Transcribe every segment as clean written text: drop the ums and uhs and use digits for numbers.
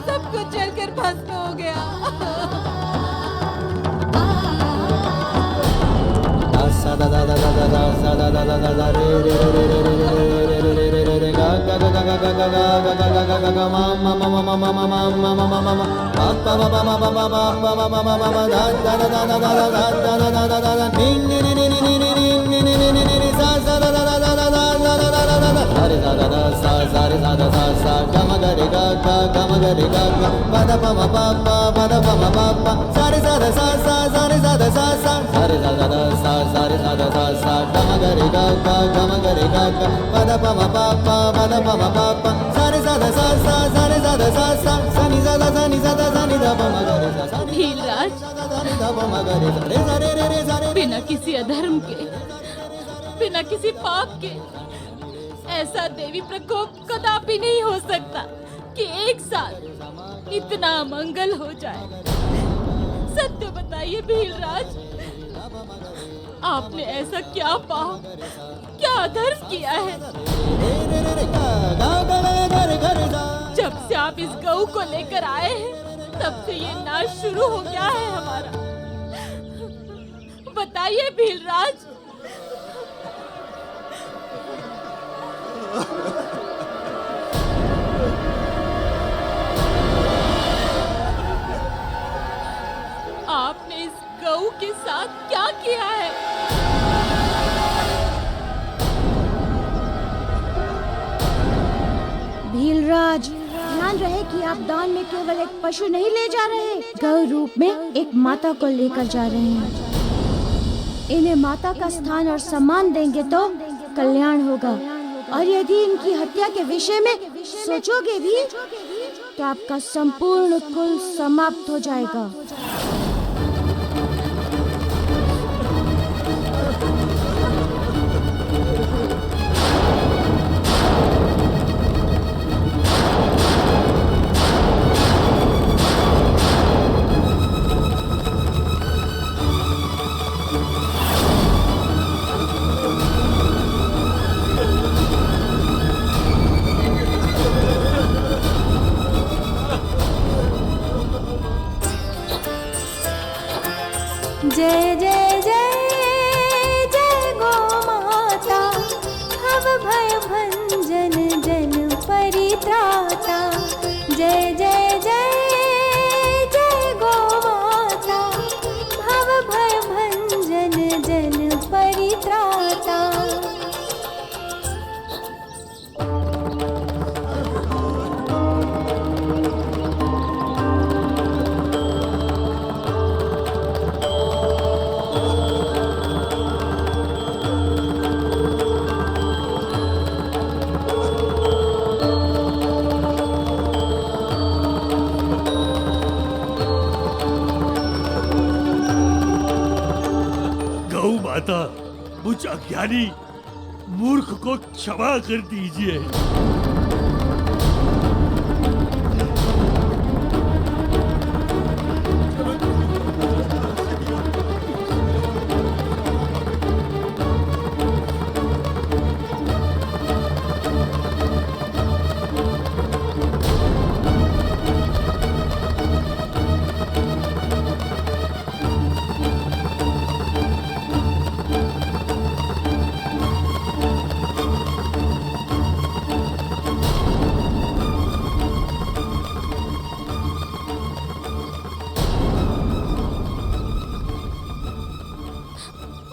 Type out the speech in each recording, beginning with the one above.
सब कुछ जलकर भस्म हो गया। भीलराज, बिना किसी अधर्म के, बिना किसी पाप के ऐसा देवी प्रकोप कदापि नहीं हो सकता कि एक साथ इतना मंगल हो जाए। सत्य बताइए भीलराज, आपने ऐसा क्या पाप, क्या अधर्म किया है? जब से आप इस गऊ को लेकर आए हैं, तब से ये नाश शुरू हो गया है हमारा। बताइए भीलराज। आपने इस गऊ के साथ क्या किया है? भीलराज, ध्यान रहे कि आप दान में केवल एक पशु नहीं ले जा रहे, गौ रूप में एक माता को लेकर जा रहे हैं। इन्हें माता का स्थान और सम्मान देंगे तो कल्याण होगा, और यदि इनकी हत्या के विषय में सोचोगे भी तो आपका संपूर्ण कुल समाप्त हो जाएगा। जय जय जय जय गो माता, भव भय भंजन जन परित्राता। जय जय जय जय गो माता, भव भय भंजन जन परित्राता। गौ माता, मुझ अज्ञानी मूर्ख को क्षमा कर दीजिए।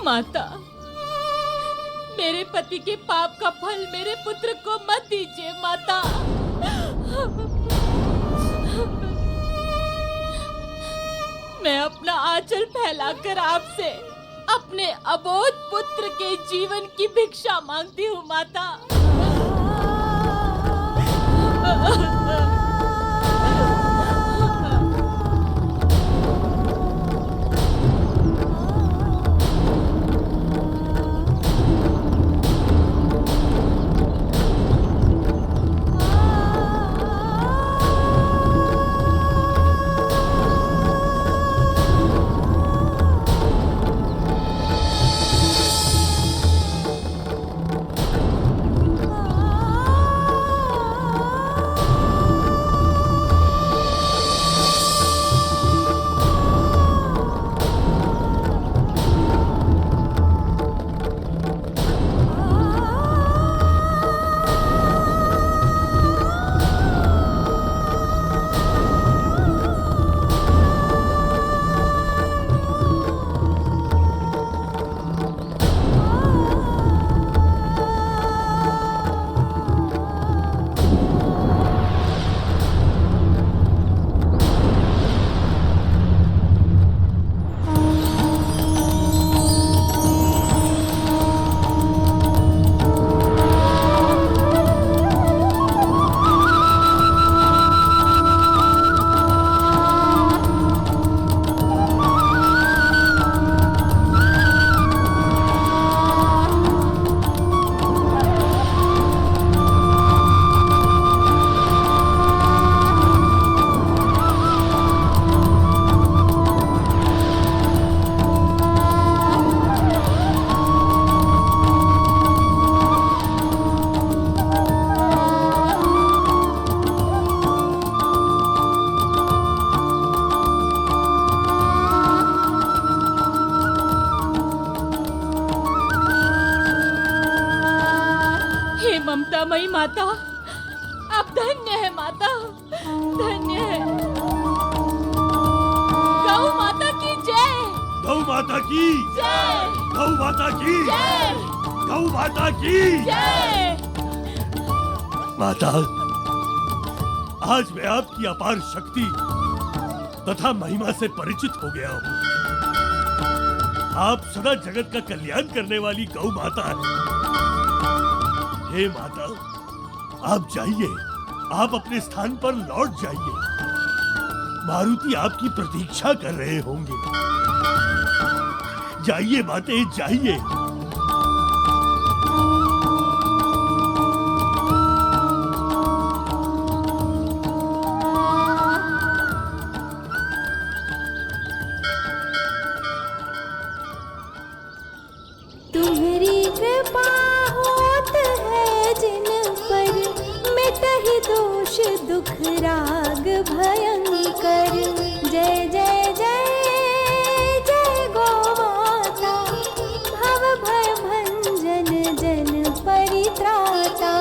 माता, मेरे पति के पाप का फल मेरे पुत्र को मत दीजिए माता। मैं अपना आंचल फैलाकर आपसे अपने अबोध पुत्र के जीवन की भिक्षा मांगती हूँ माता। ममतामयी माता, आप धन्य है माता, धन्य है। गौ माता की जय, गौ माता की जय, गौ माता की जय, गौ माता की जय। माता, आज मैं आपकी अपार शक्ति तथा महिमा से परिचित हो गया हूँ। आप सदा जगत का कल्याण करने वाली गौ माता है। हे माता, आप जाइए, आप अपने स्थान पर लौट जाइए। मारुति आपकी प्रतीक्षा कर रहे होंगे। जाइए माते, जाइए। तुम्हारी कृपा होत है जिन पर, मिटहि दोष दुख राग भयंकर। जय जय जय जय गो माता, भव भय भंजन जन परित्राता।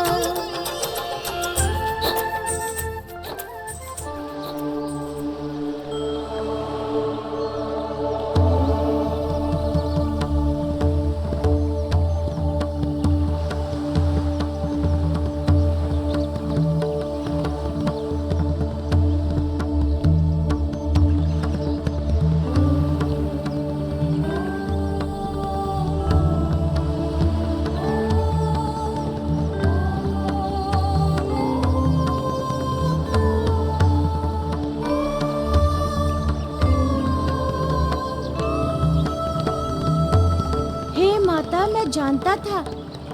मैं जानता था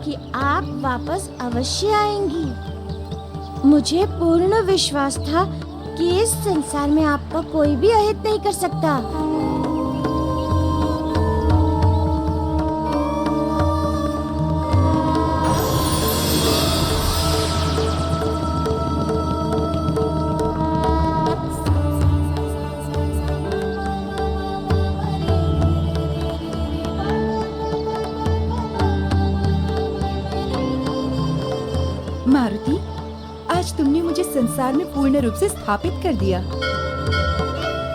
कि आप वापस अवश्य आएंगी। मुझे पूर्ण विश्वास था कि इस संसार में आपका कोई भी अहित नहीं कर सकता। मारुति, आज तुमने मुझे संसार में पूर्ण रूप से स्थापित कर दिया।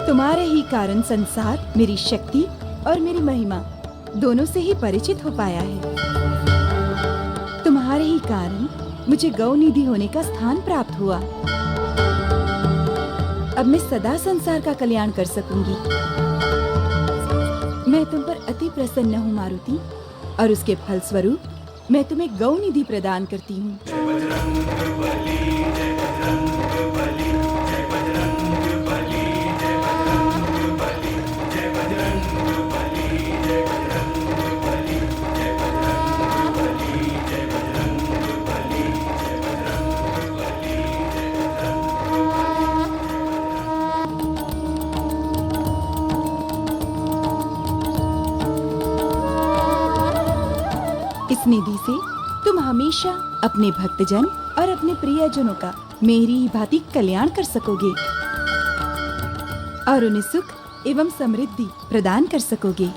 तुम्हारे ही कारण संसार मेरी शक्ति और मेरी महिमा दोनों से ही परिचित हो पाया है। तुम्हारे ही कारण मुझे गौ निधि होने का स्थान प्राप्त हुआ। अब मैं सदा संसार का कल्याण कर सकूंगी। मैं तुम पर अति प्रसन्न हूँ मारुति, और उसके फलस्वरूप मैं तुम्हें गौ निधि प्रदान करती हूँ। इस निधि से तुम हमेशा अपने भक्तजन और अपने प्रियजनों का मेरी ही भांति कल्याण कर सकोगे और उन्हें सुख एवं समृद्धि प्रदान कर सकोगे।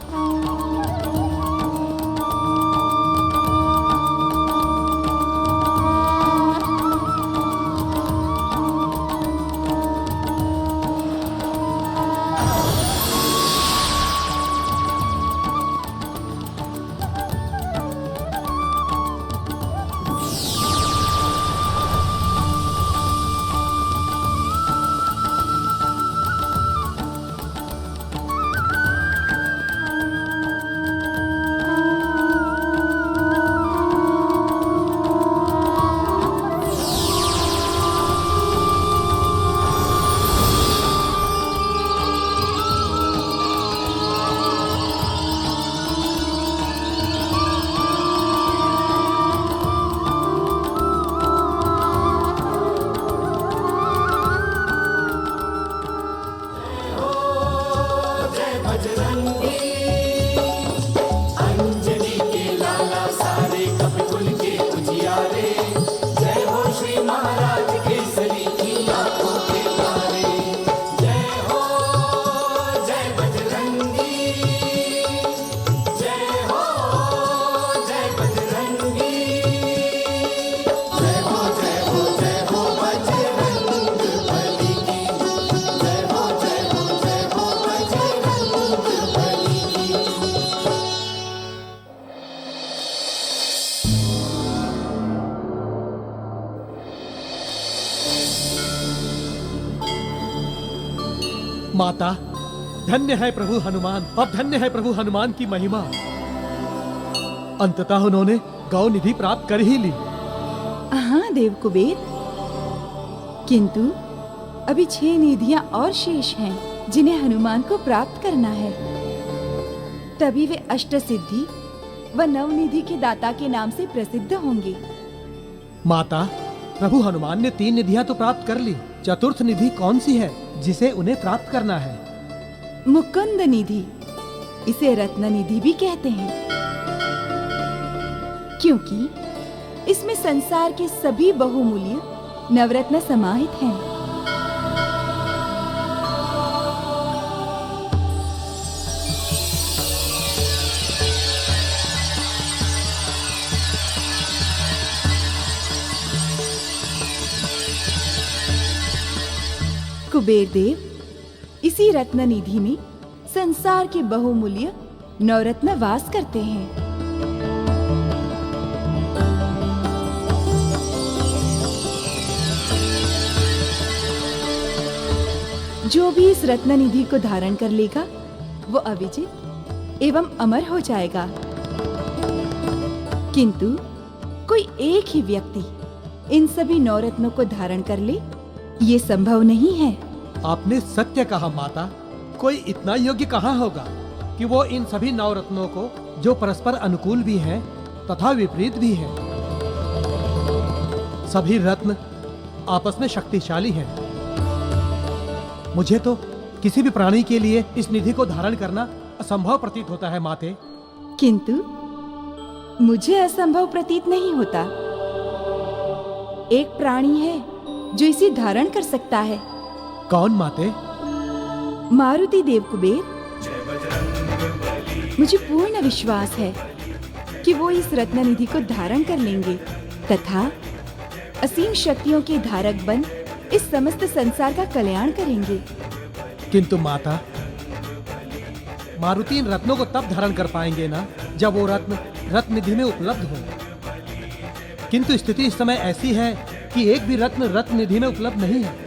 माता, धन्य है प्रभु हनुमान, अब धन्य है प्रभु हनुमान की महिमा। अंततः उन्होंने गौ निधि प्राप्त कर ही ली। हाँ देव कुबेर, किंतु अभी 6 निधियां और शेष हैं जिन्हें हनुमान को प्राप्त करना है। तभी वे अष्ट सिद्धि व नवनिधि के दाता के नाम से प्रसिद्ध होंगे। माता, प्रभु हनुमान ने 3 निधियां तो प्राप्त कर ली, चतुर्थ निधि कौन सी है जिसे उन्हें प्राप्त करना है? मुकुंद निधि, इसे रत्न निधि भी कहते हैं, क्योंकि इसमें संसार के सभी बहुमूल्य नवरत्न समाहित हैं। कुबेर देव, इसी रत्न निधि में संसार के बहुमूल्य नवरत्न वास करते हैं। जो भी इस रत्न निधि को धारण कर लेगा वो अविजित एवं अमर हो जाएगा। किंतु कोई एक ही व्यक्ति इन सभी नवरत्नों को धारण कर ले, ये संभव नहीं है। आपने सत्य कहा माता, कोई इतना योग्य कहाँ होगा कि वो इन सभी नवरत्नों को, जो परस्पर अनुकूल भी हैं तथा विपरीत भी हैं, सभी रत्न आपस में शक्तिशाली हैं। मुझे तो किसी भी प्राणी के लिए इस निधि को धारण करना असंभव प्रतीत होता है माते। किंतु मुझे असंभव प्रतीत नहीं होता। एक प्राणी है जो इसे धारण कर सकता है। कौन माते? मारुति देव कुबेर। मुझे पूर्ण विश्वास है कि वो इस रत्न निधि को धारण कर लेंगे तथा असीम शक्तियों के धारक बन इस समस्त संसार का कल्याण करेंगे। किंतु माता, मारुति इन रत्नों को तब धारण कर पाएंगे ना जब वो रत्न रत्न निधि में उपलब्ध हो। किंतु स्थिति इस समय ऐसी है कि एक भी रत्न रत्न निधि में उपलब्ध नहीं है।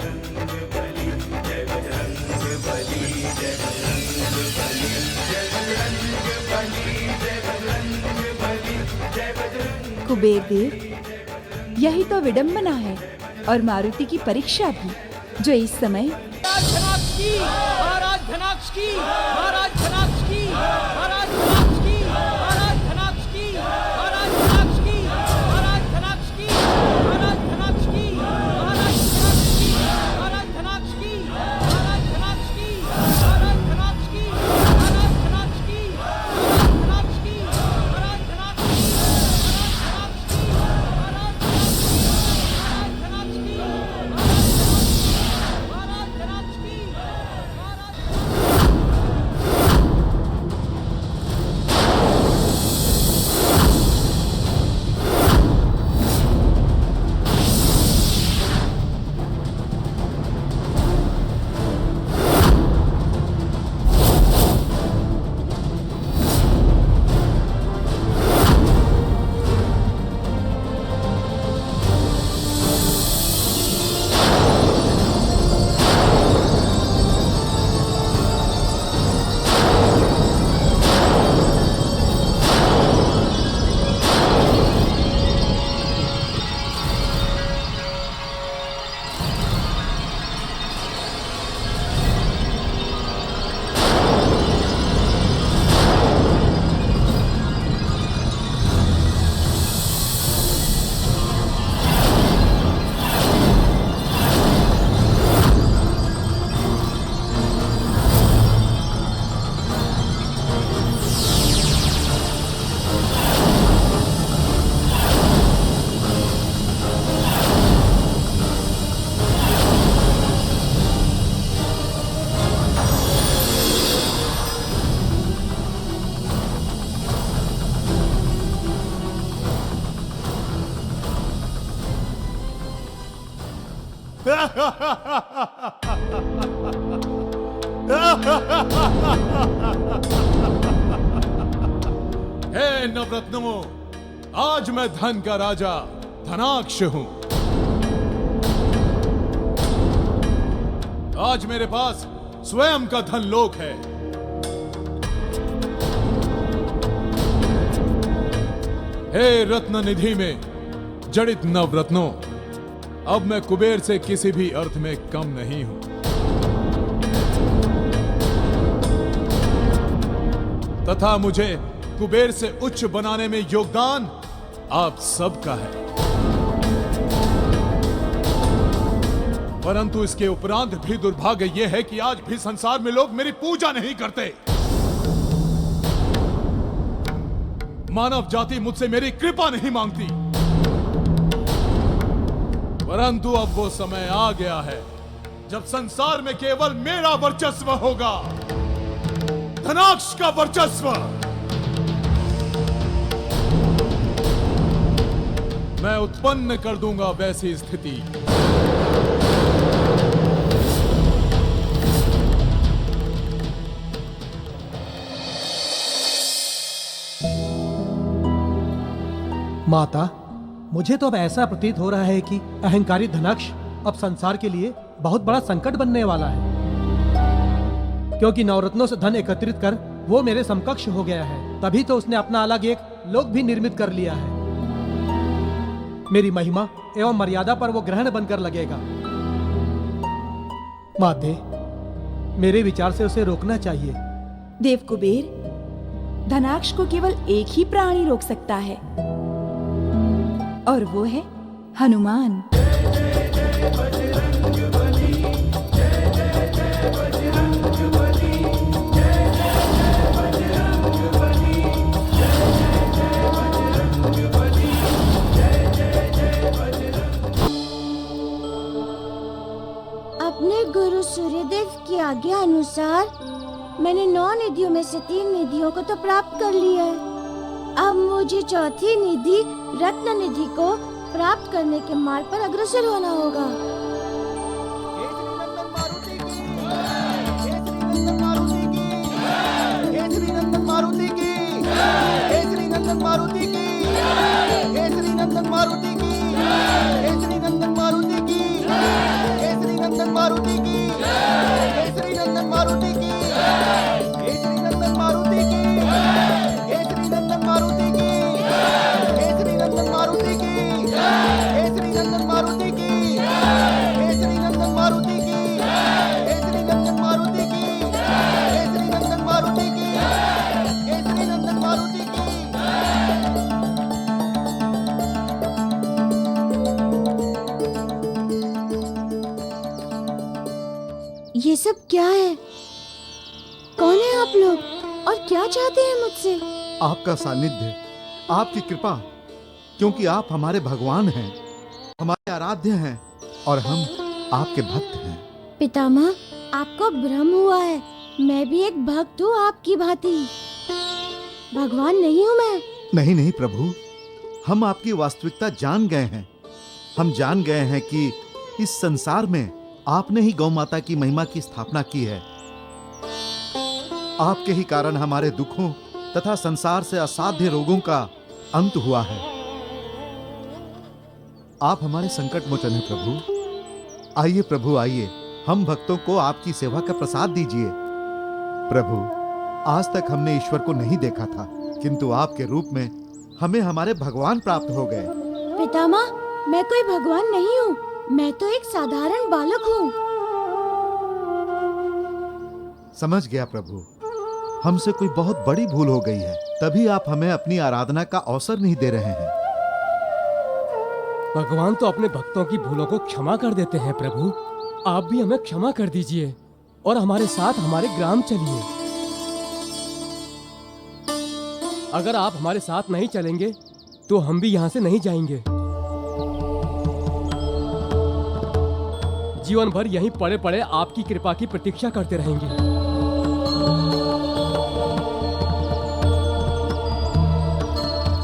कुबेर देव, यही तो विडंबना है और मारुति की परीक्षा भी, जो इस समय हे नवरत्नों, आज मैं धन का राजा धनाक्ष हूं। आज मेरे पास स्वयं का धन लोक है। हे रत्न निधि में जड़ित नवरत्नों, अब मैं कुबेर से किसी भी अर्थ में कम नहीं हूं, तथा मुझे कुबेर से उच्च बनाने में योगदान आप सबका है। परंतु इसके उपरांत भी दुर्भाग्य यह है कि आज भी संसार में लोग मेरी पूजा नहीं करते। मानव जाति मुझसे मेरी कृपा नहीं मांगती। परंतु अब वो समय आ गया है जब संसार में केवल मेरा वर्चस्व होगा, धनाक्ष का वर्चस्व। मैं उत्पन्न कर दूंगा वैसी स्थिति। माता, मुझे तो अब ऐसा प्रतीत हो रहा है कि अहंकारी धनाक्ष अब संसार के लिए बहुत बड़ा संकट बनने वाला है, क्योंकि नवरत्नों से धन एकत्रित कर वो मेरे समकक्ष हो गया है। तभी तो उसने अपना अलग एक लोक भी निर्मित कर लिया है। मेरी महिमा एवं मर्यादा पर वो ग्रहण बनकर लगेगा। माते, मेरे विचार से उसे रोकना चाहिए। देव कुबेर, धनाक्ष को केवल एक ही प्राणी रोक सकता है, और वो है हनुमान। अपने गुरु सूर्यदेव की आज्ञा अनुसार मैंने 9 निधियों में से 3 निधियों को तो प्राप्त कर लिया है। अब मुझे चौथी निधि रत्न निधि को प्राप्त करने के मार्ग पर अग्रसर होना होगा। ये सब क्या है? कौन है आप लोग और क्या चाहते हैं मुझसे? आपका सानिध्य, आपकी कृपा, क्योंकि आप हमारे भगवान हैं, हमारे आराध्य हैं और हम आपके भक्त हैं। पितामह, आपको भ्रम हुआ है। मैं भी एक भक्त हूँ आपकी भांति। भगवान नहीं हूँ मैं। नहीं नहीं प्रभु, हम आपकी वास्तविकता जान गए हैं। हम जान गए हैं कि इस संसार में आपने ही गौ माता की महिमा की स्थापना की है। आपके ही कारण हमारे दुखों तथा संसार से असाध्य रोगों का अंत हुआ है। आप हमारे संकट मोचन हैं प्रभु। आइए प्रभु, आइए, हम भक्तों को आपकी सेवा का प्रसाद दीजिए। प्रभु, आज तक हमने ईश्वर को नहीं देखा था, किंतु आपके रूप में हमें हमारे भगवान प्राप्त हो गए। पितामह, मैं कोई भगवान नहीं हूँ। मैं तो एक साधारण बालक हूँ। समझ गया प्रभु, हमसे कोई बहुत बड़ी भूल हो गई है, तभी आप हमें अपनी आराधना का अवसर नहीं दे रहे हैं। भगवान तो अपने भक्तों की भूलों को क्षमा कर देते हैं प्रभु। आप भी हमें क्षमा कर दीजिए और हमारे साथ हमारे ग्राम चलिए। अगर आप हमारे साथ नहीं चलेंगे तो हम भी यहाँ से नहीं जाएंगे। जीवन भर यहीं पड़े पड़े आपकी कृपा की प्रतीक्षा करते रहेंगे।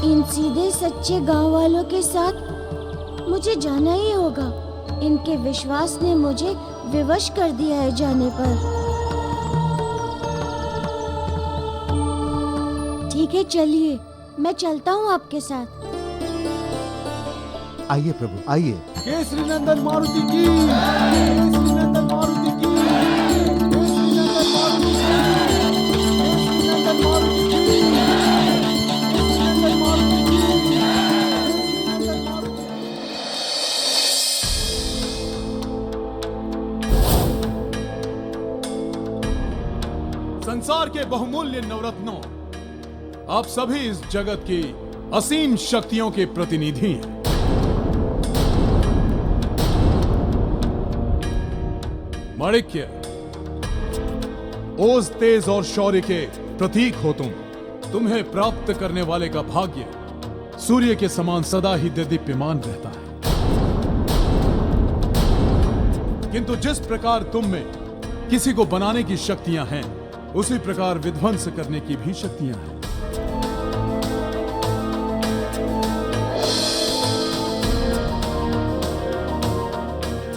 इन सीधे सच्चे गांव वालों के साथ मुझे जाना ही होगा। इनके विश्वास ने मुझे विवश कर दिया है जाने पर। ठीक है, चलिए, मैं चलता हूँ आपके साथ। आइए प्रभु, आइए। केसरी नंदन मारुति की, केसरी नंदन मारुति की, केसरी संसार के बहुमूल्य नवरत्नों, आप सभी इस जगत की असीम शक्तियों के प्रतिनिधि हैं। माणिक्य, ओज, तेज और शौर्य के प्रतीक हो तुम। तुम्हें प्राप्त करने वाले का भाग्य सूर्य के समान सदा ही दीप्यमान रहता है। किंतु जिस प्रकार तुम में किसी को बनाने की शक्तियां हैं, उसी प्रकार विध्वंस करने की भी शक्तियां हैं।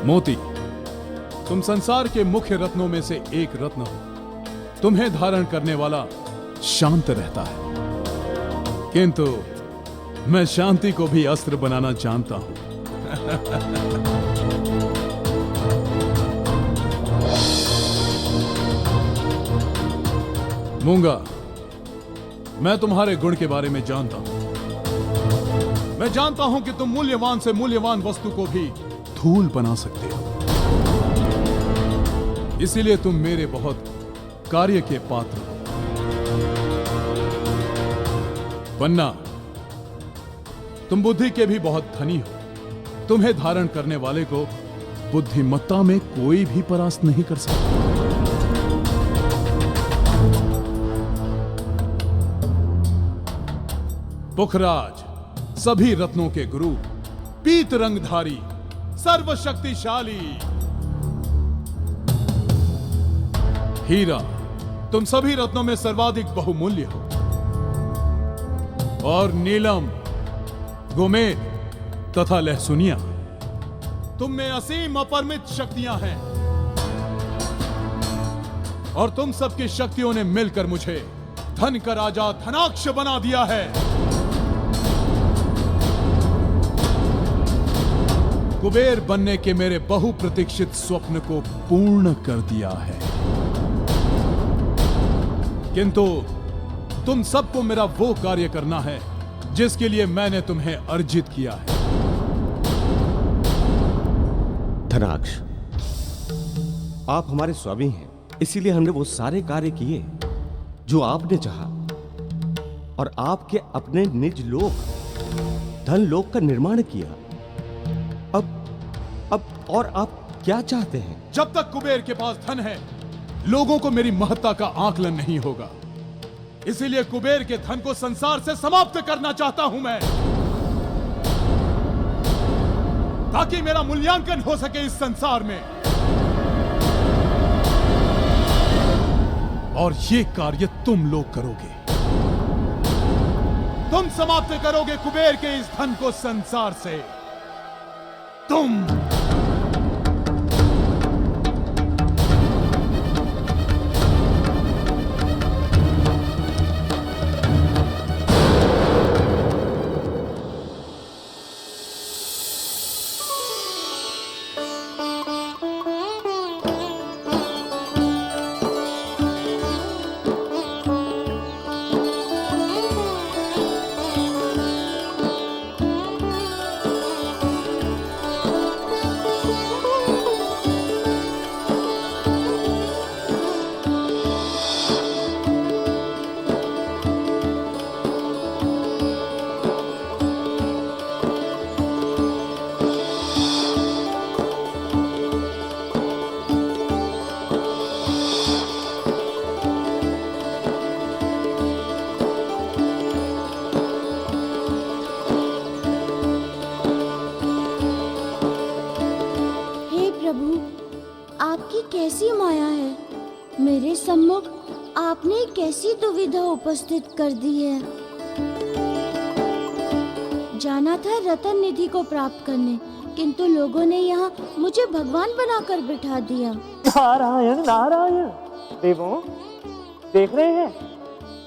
मोती, तुम संसार के मुख्य रत्नों में से एक रत्न हो। तुम्हें धारण करने वाला शांत रहता है, किंतु मैं शांति को भी अस्त्र बनाना जानता हूं। मूंगा, मैं तुम्हारे गुण के बारे में जानता हूं। मैं जानता हूं कि तुम मूल्यवान से मूल्यवान वस्तु को भी धूल बना सकते हो। इसीलिए तुम मेरे बहुत कार्य के पात्र हो। पन्ना, तुम बुद्धि के भी बहुत धनी हो। तुम्हें धारण करने वाले को बुद्धिमत्ता में कोई भी परास्त नहीं कर सकता। पुखराज, सभी रत्नों के गुरु, पीत रंगधारी, सर्वशक्तिशाली। हीरा, तुम सभी रत्नों में सर्वाधिक बहुमूल्य हो। और नीलम, गोमेद तथा लहसुनिया, तुम में असीम अपरिमित शक्तियां हैं। और तुम सबकी शक्तियों ने मिलकर मुझे धन का राजा धनाक्ष बना दिया है। कुबेर बनने के मेरे बहुप्रतीक्षित स्वप्न को पूर्ण कर दिया है। किंतु तुम सबको मेरा वो कार्य करना है जिसके लिए मैंने तुम्हें अर्जित किया है। धनाक्ष, आप हमारे स्वामी हैं, इसीलिए हमने वो सारे कार्य किए जो आपने चाहा, और आपके अपने निज लोक धन लोक का निर्माण किया। अब और आप क्या चाहते हैं? जब तक कुबेर के पास धन है, लोगों को मेरी महत्ता का आकलन नहीं होगा। इसीलिए कुबेर के धन को संसार से समाप्त करना चाहता हूं मैं, ताकि मेरा मूल्यांकन हो सके इस संसार में। और ये कार्य तुम लोग करोगे। तुम समाप्त करोगे कुबेर के इस धन को संसार से। तुम कैसी माया है, मेरे सम्मुख आपने कैसी दुविधा उपस्थित कर दी है। जाना था रतन निधि को प्राप्त करने, किंतु लोगों ने यहाँ मुझे भगवान बनाकर बिठा दिया। नारायण नारायण। देवों, देख रहे हैं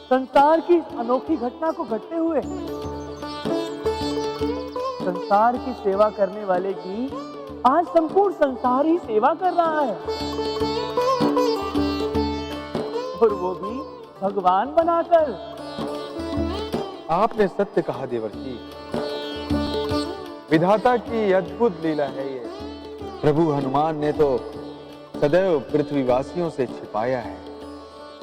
संसार की अनोखी घटना को घटते हुए। संसार की सेवा करने वाले की आज संपूर्ण संसार ही सेवा कर रहा है, और वो भी भगवान बनाकर। आपने सत्य कहा देवर्षि, विधाता की अद्भुत लीला है ये। प्रभु हनुमान ने तो सदैव पृथ्वीवासियों से छिपाया है,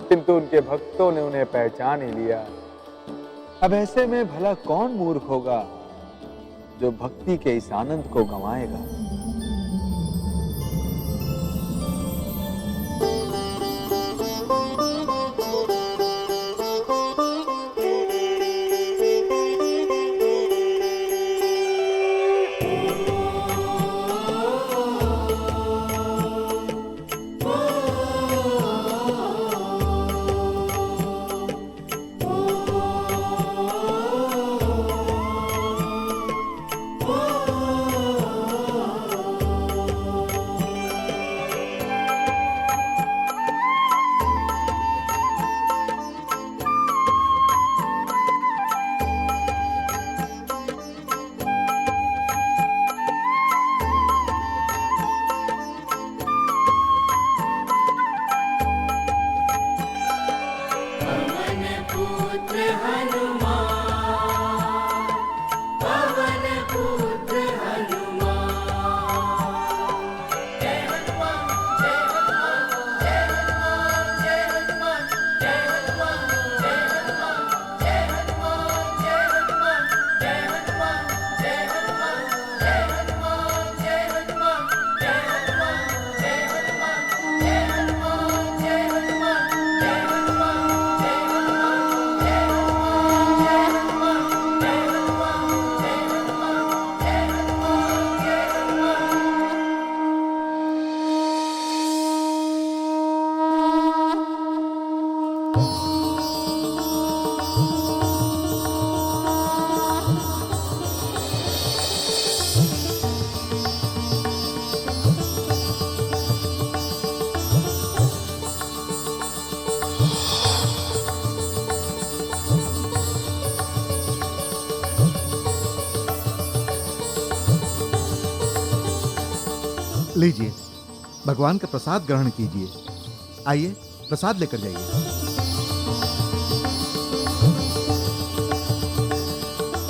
किंतु उनके भक्तों ने उन्हें पहचान ही लिया। अब ऐसे में भला कौन मूर्ख होगा जो भक्ति के इस आनंद को गंवाएगा। लीजिए, भगवान का प्रसाद ग्रहण कीजिए। आइए, प्रसाद लेकर जाइए।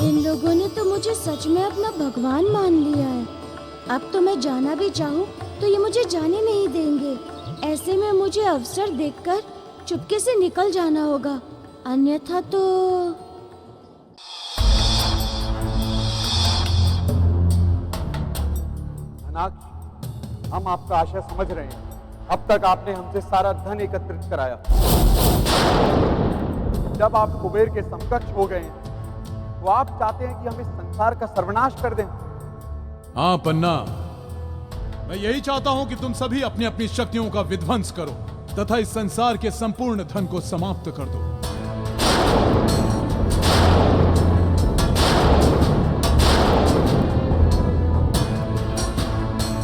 इन लोगों ने तो मुझे सच में अपना भगवान मान लिया है। अब तो मैं जाना भी चाहूँ तो ये मुझे जाने नहीं देंगे। ऐसे में मुझे अवसर देखकर चुपके से निकल जाना होगा, अन्यथा तो। धनाक्ष, हम आपका आशय समझ रहे हैं। अब तक आपने हमसे सारा धन एकत्रित कराया। जब आप कुबेर के समकक्ष हो गए तो आप चाहते हैं कि हम इस संसार का सर्वनाश कर दें। हाँ पन्ना, मैं यही चाहता हूं कि तुम सभी अपनी अपनी शक्तियों का विध्वंस करो तथा इस संसार के संपूर्ण धन को समाप्त कर दो।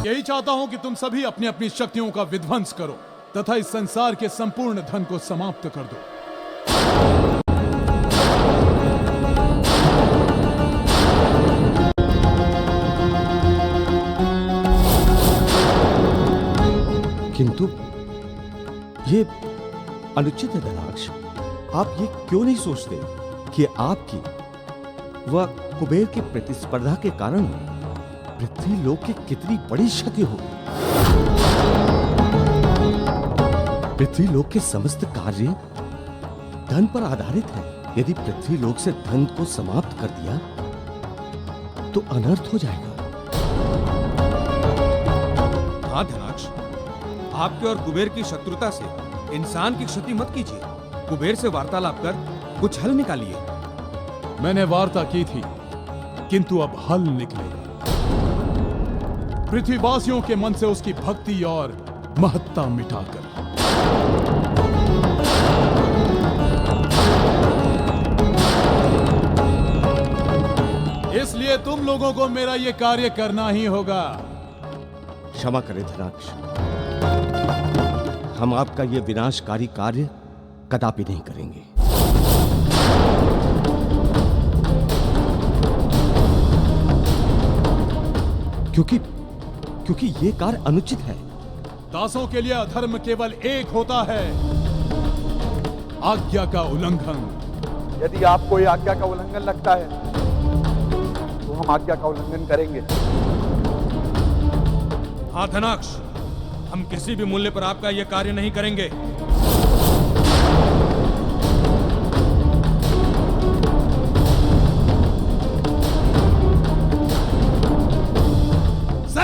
यही चाहता हूं कि तुम सभी अपनी अपनी शक्तियों का विध्वंस करो तथा इस संसार के संपूर्ण धन को समाप्त कर दो। किंतु ये अनुचित है धनाक्ष। आप ये क्यों नहीं सोचते कि आपकी व कुबेर के प्रतिस्पर्धा के कारण पृथ्वी लोक की कितनी बड़ी क्षति हो। पृथ्वी लोक के समस्त कार्य धन पर आधारित है। यदि पृथ्वी लोक से धन को समाप्त कर दिया तो अनर्थ हो जाएगा। हाँ धनाक्ष, आपके और कुबेर की शत्रुता से इंसान की क्षति मत कीजिए। कुबेर से वार्तालाप कर कुछ हल निकालिए। मैंने वार्ता की थी, किंतु अब हल निकलेगा। पृथ्वीवासियों के मन से उसकी भक्ति और महत्ता मिटाकर। इसलिए तुम लोगों को मेरा यह कार्य करना ही होगा। क्षमा करें धनाक्ष, हम आपका यह विनाशकारी कार्य कदापि नहीं करेंगे। क्योंकि ये कार्य अनुचित है। दासों के लिए अधर्म केवल एक होता है, आज्ञा का उल्लंघन। यदि आपको ये आज्ञा का उल्लंघन लगता है तो हम आज्ञा का उल्लंघन करेंगे। हाँ धनाक्ष, हम किसी भी मूल्य पर आपका यह कार्य नहीं करेंगे।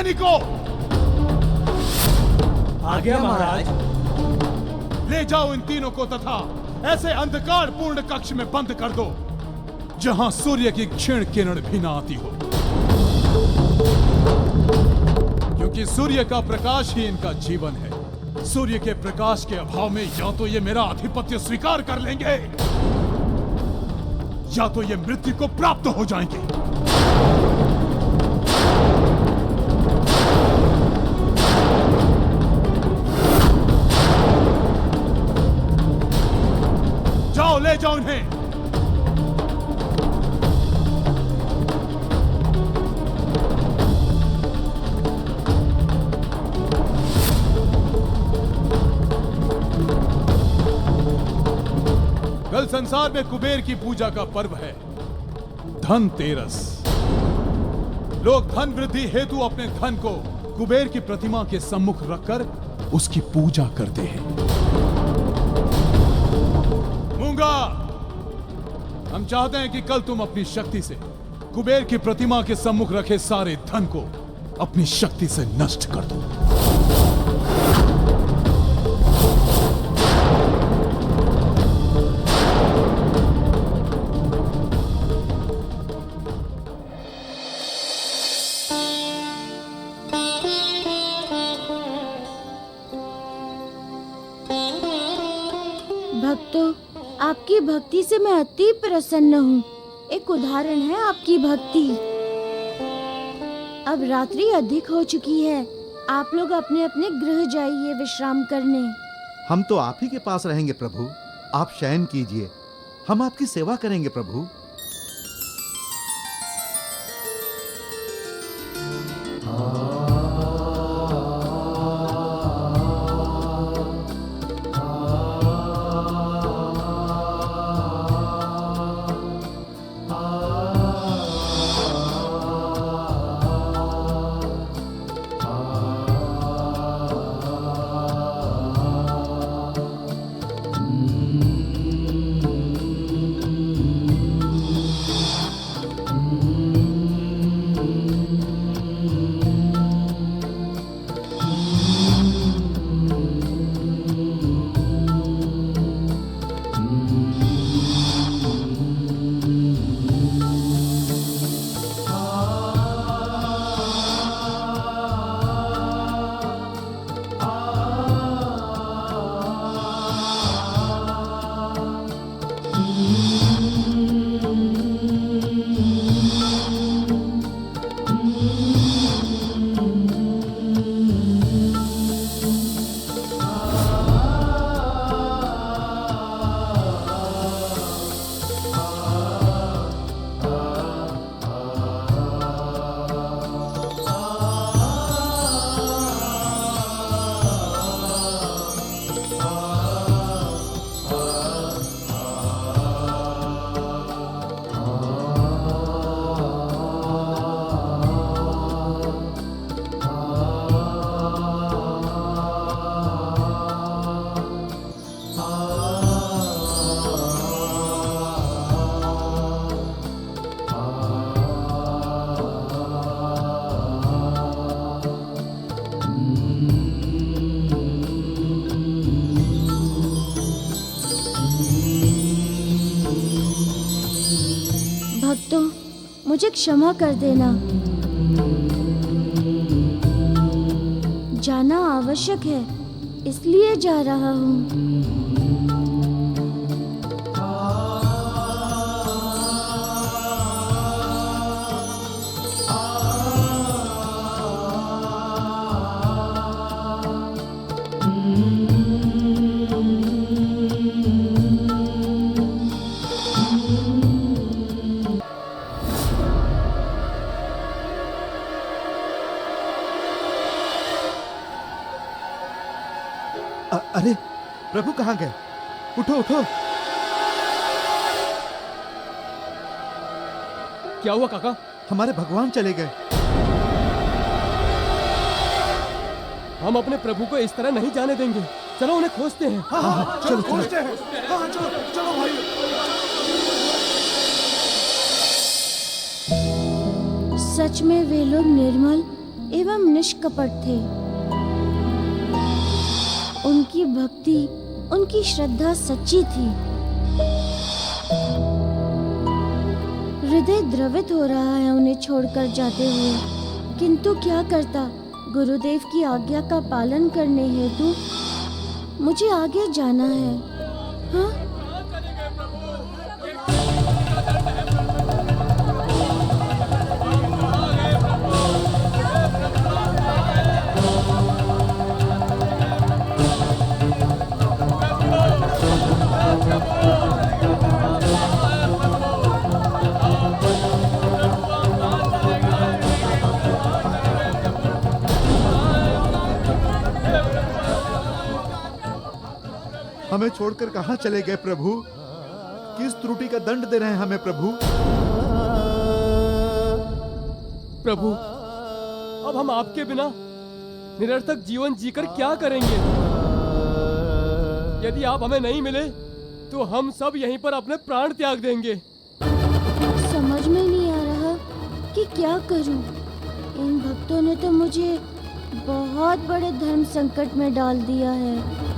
सैनिकों, आ गया महाराज। ले जाओ इन तीनों को तथा ऐसे अंधकार पूर्ण कक्ष में बंद कर दो जहां सूर्य की क्षीण किरण भी ना आती हो, क्योंकि सूर्य का प्रकाश ही इनका जीवन है। सूर्य के प्रकाश के अभाव में या तो ये मेरा आधिपत्य स्वीकार कर लेंगे या तो ये मृत्यु को प्राप्त हो जाएंगे। जाओ, ले जाओ इन्हें। कल संसार में कुबेर की पूजा का पर्व है धनतेरस। लोग धन वृद्धि हेतु अपने धन को कुबेर की प्रतिमा के सम्मुख रखकर उसकी पूजा करते हैं। मूंगा, हम चाहते हैं कि कल तुम अपनी शक्ति से कुबेर की प्रतिमा के सम्मुख रखे सारे धन को अपनी शक्ति से नष्ट कर दो। भक्तों, आपकी भक्ति से मैं अति प्रसन्न हूँ। एक उदाहरण है आपकी भक्ति। अब रात्रि अधिक हो चुकी है, आप लोग अपने अपने गृह जाइए विश्राम करने। हम तो आप ही के पास रहेंगे प्रभु, आप शयन कीजिए, हम आपकी सेवा करेंगे प्रभु। मुझे क्षमा कर देना। जाना आवश्यक है, इसलिए जा रहा हूँ। अरे प्रभु कहाँ गए? उठो उठो। क्या हुआ काका? हमारे भगवान चले गए। हम अपने प्रभु को इस तरह नहीं जाने देंगे। चलो उन्हें खोजते हैं। हाँ, चलो खोजते हैं। हाँ, चलो भाई। सच में वे लोग निर्मल एवं निष्कपट थे। उनकी भक्ति, उनकी श्रद्धा सच्ची थी। हृदय द्रवित हो रहा है उन्हें छोड़कर जाते हुए, किंतु क्या करता, गुरुदेव की आज्ञा का पालन करने हेतु मुझे आगे जाना है। हाँ? हमें छोड़कर कहाँ चले गए प्रभु? किस त्रुटि का दंड दे रहे हैं हमें प्रभु? प्रभु, अब हम आपके बिना निरर्थक जीवन जीकर क्या करेंगे? यदि आप हमें नहीं मिले तो हम सब यहीं पर अपने प्राण त्याग देंगे। समझ में नहीं आ रहा कि क्या करूं। इन भक्तों ने तो मुझे बहुत बड़े धर्म संकट में डाल दिया है।